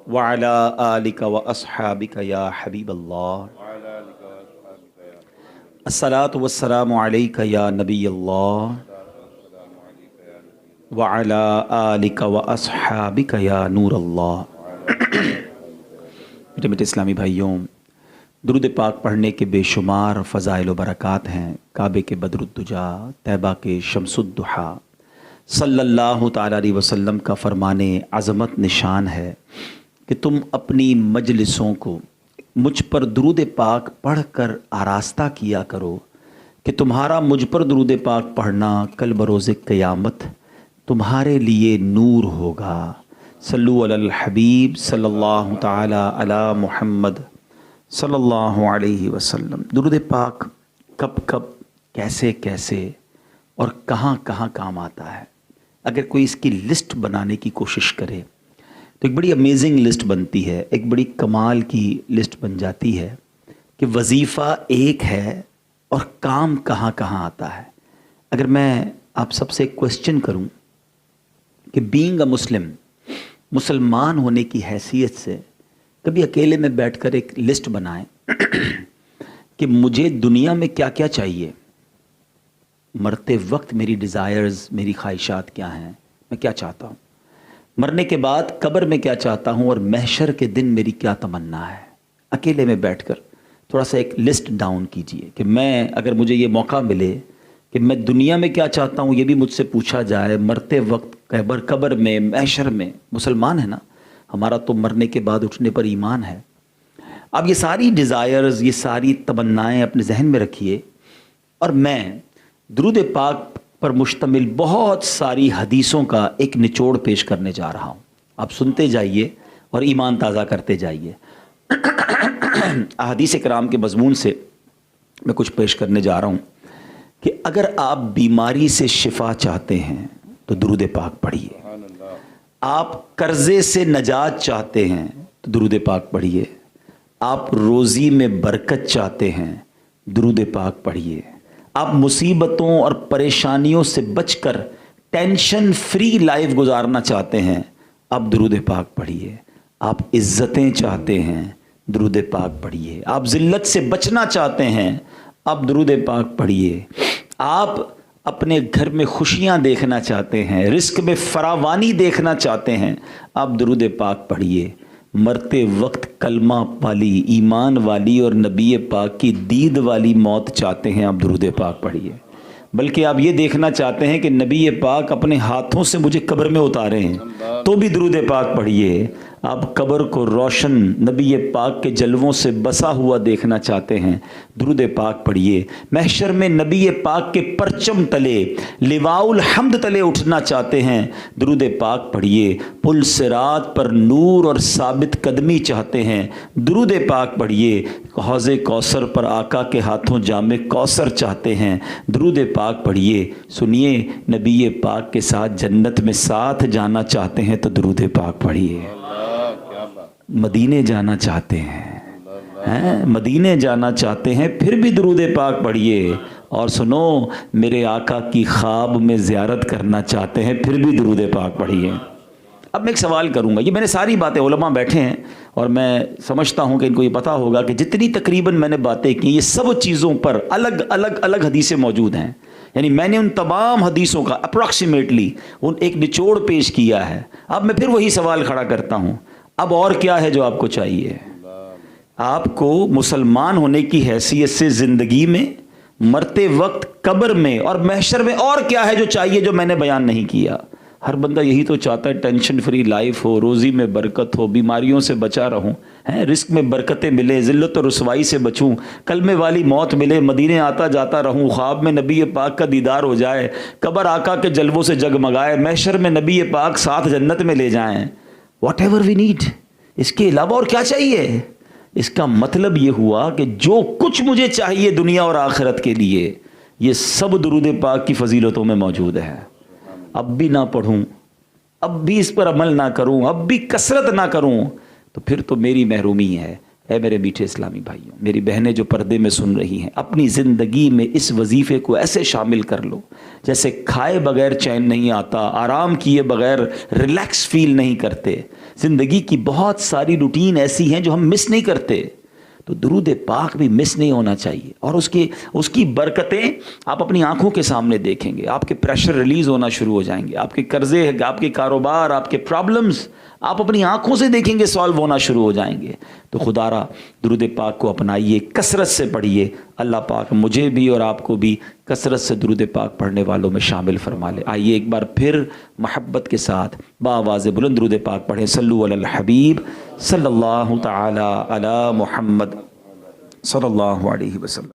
वअला आलिका व अस्हाबिका या हबीब अल्लाह। अस्सलातु वस्सलामु अलैका या नबी अल्लाह वअला आलिका व अस्हाबिका या नूर अल्लाह। मेरे मीठे इस्लामी भाइयों, दुरूद पाक पढ़ने के बेशुमार फ़ज़ाइल व बरक़ात हैं। काबे के बदरुद्दुजा, तैबा के शम्सुद्दुहा सल्लल्लाहु ताला अलैहि वसल्लम का फ़रमाने अज़मत निशान है कि तुम अपनी मजलिसों को मुझ पर दुरूद पाक पढ़ कर आरास्ता किया करो कि तुम्हारा मुझ पर दुरूद पाक पढ़ना कल बरोज़े क़यामत तुम्हारे लिए नूर होगा। सल्लु अलल हबीब सल्लल्लाहु ताला अला मुहम्मद सल्लल्लाहु अलैहि वसल्लम। दुरूद पाक कब कब, कैसे कैसे और कहाँ कहाँ काम आता है, अगर कोई इसकी लिस्ट बनाने की कोशिश करे तो एक बड़ी अमेजिंग लिस्ट बनती है, एक बड़ी कमाल की लिस्ट बन जाती है कि वजीफ़ा एक है और काम कहाँ कहाँ आता है। अगर मैं आप सबसे क्वेश्चन करूं कि बीइंग अ मुस्लिम, मुसलमान होने की हैसियत से कभी अकेले में बैठकर एक लिस्ट बनाएं कि मुझे दुनिया में क्या क्या चाहिए, मरते वक्त मेरी डिज़ायर्स, मेरी ख्वाहिशात क्या हैं, मैं क्या चाहता हूँ, मरने के बाद कब्र में क्या चाहता हूँ और महशर के दिन मेरी क्या तमन्ना है। अकेले में बैठकर थोड़ा सा एक लिस्ट डाउन कीजिए कि मैं, अगर मुझे ये मौका मिले कि मैं दुनिया में क्या चाहता हूँ ये भी मुझसे पूछा जाए, मरते वक्त कब्र में, महशर में, मुसलमान है ना, हमारा तो मरने के बाद उठने पर ईमान है। अब ये सारी डिज़ायर्स, ये सारी तमन्नाएँ अपने जहन में रखिए और मैं दुरूद पाक पर मुश्तमिल बहुत सारी हदीसों का एक निचोड़ पेश करने जा रहा हूँ। आप सुनते जाइए और ईमान ताज़ा करते जाइए। अहादीस कराम के मज़मून से मैं कुछ पेश करने जा रहा हूँ कि अगर आप बीमारी से शिफा चाहते हैं तो दुरूद पाक पढ़िए, आप कर्ज़े से नजात चाहते हैं तो दुरूद पाक पढ़िए, आप रोज़ी में बरकत चाहते हैं दुरूद पाक पढ़िए, आप मुसीबतों और परेशानियों से बचकर टेंशन फ्री लाइफ गुजारना चाहते हैं, आप दुरूद पाक पढ़िए, आप इज़्ज़तें चाहते हैं दुरूद पाक पढ़िए, आप ज़िल्लत से बचना चाहते हैं आप दुरूद पाक पढ़िए, आप अपने घर में खुशियां देखना चाहते हैं, रिस्क में फरावानी देखना चाहते हैं, आप दुरूद पाक पढ़िए, मरते वक्त कलमा वाली, ईमान वाली और नबी पाक की दीद वाली मौत चाहते हैं, आप दुरूद पाक पढ़िए। बल्कि आप ये देखना चाहते हैं कि नबी पाक अपने हाथों से मुझे कब्र में उतारे हैं तो भी दुरूद पाक पढ़िए। आप कब्र को रोशन नबी पाक के जलवों से बसा हुआ देखना चाहते हैं, दुरूद पाक पढ़िए। महशर में नबी पाक के परचम तले, लिवाउल हम्द तले उठना चाहते हैं, दुरूद पाक पढ़िए। पुल सिरात पर नूर और साबित कदमी चाहते हैं, दुरूद पाक पढ़िए। हौज़े कौसर पर आका के हाथों जामे कौसर चाहते हैं, दुरूद पाक पढ़िए। सुनिए, नबी पाक के साथ जन्नत में साथ जाना चाहते हैं तो दुरूद पाक पढ़िए। मदीने जाना चाहते हैं, मदीने जाना चाहते हैं फिर भी दुरूद पाक पढ़िए। और सुनो, मेरे आका की ख्वाब में ज़ियारत करना चाहते हैं फिर भी दुरूद पाक पढ़िए। अब मैं एक सवाल करूंगा, ये मैंने सारी बातें, उलमा बैठे हैं और मैं समझता हूं कि इनको ये पता होगा कि जितनी तकरीबन मैंने बातें की ये सब चीज़ों पर अलग अलग अलग हदीसें मौजूद हैं। यानी मैंने उन तमाम हदीसों का अप्रॉक्सीमेटली उन एक निचोड़ पेश किया है। अब मैं फिर वही सवाल खड़ा करता हूँ, अब और क्या है जो आपको चाहिए? आपको मुसलमान होने की हैसियत से ज़िंदगी में, मरते वक्त कब्र में और महशर में और क्या है जो चाहिए जो मैंने बयान नहीं किया? हर बंदा यही तो चाहता है, टेंशन फ्री लाइफ हो, रोज़ी में बरकत हो, बीमारियों से बचा रहूं, हैं, रिस्क में बरकतें मिले, ज़िल्लत और रुसवाई से बचूं, कलमे वाली मौत मिले, मदीने आता जाता रहूं, ख्वाब में नबी पाक का दीदार हो जाए, कब्र आका के जलवों से जगमगाए, महशर में नबी पाक साथ जन्नत में ले जाएं। वॉट एवर वी नीड, इसके अलावा और क्या चाहिए? इसका मतलब ये हुआ कि जो कुछ मुझे चाहिए दुनिया और आखिरत के लिए, ये सब दुरूद पाक की फजीलतों में मौजूद है। अब भी ना पढ़ूं, अब भी इस पर अमल ना करूं, अब भी कसरत ना करूं, तो फिर तो मेरी महरूमी है। ऐ मेरे मीठे इस्लामी भाइयों, मेरी बहनें जो पर्दे में सुन रही हैं, अपनी ज़िंदगी में इस वजीफ़े को ऐसे शामिल कर लो जैसे खाए बगैर चैन नहीं आता, आराम किए बगैर रिलैक्स फील नहीं करते, زندگی کی بہت ساری روٹین ایسی ہیں جو ہم مس نہیں کرتے، تو درود پاک بھی مس نہیں ہونا چاہیے. اور اس کی برکتیں آپ اپنی آنکھوں کے سامنے دیکھیں گے. آپ کے پریشر ریلیز ہونا شروع ہو جائیں گے، آپ کے قرضے، آپ کے کاروبار، آپ کے پرابلمز آپ اپنی آنکھوں سے دیکھیں گے سالو ہونا شروع ہو جائیں گے. تو خدا را درود پاک کو اپنائیے، کثرت سے پڑھیے. اللہ پاک مجھے بھی اور آپ کو بھی کثرت سے درود پاک پڑھنے والوں میں شامل فرما لے. آئیے ایک بار پھر محبت کے ساتھ بآواز بلند درود پاک پڑھیں. صلو علی الحبیب صلی اللہ تعالی علی محمد صلی اللہ علیہ وسلم.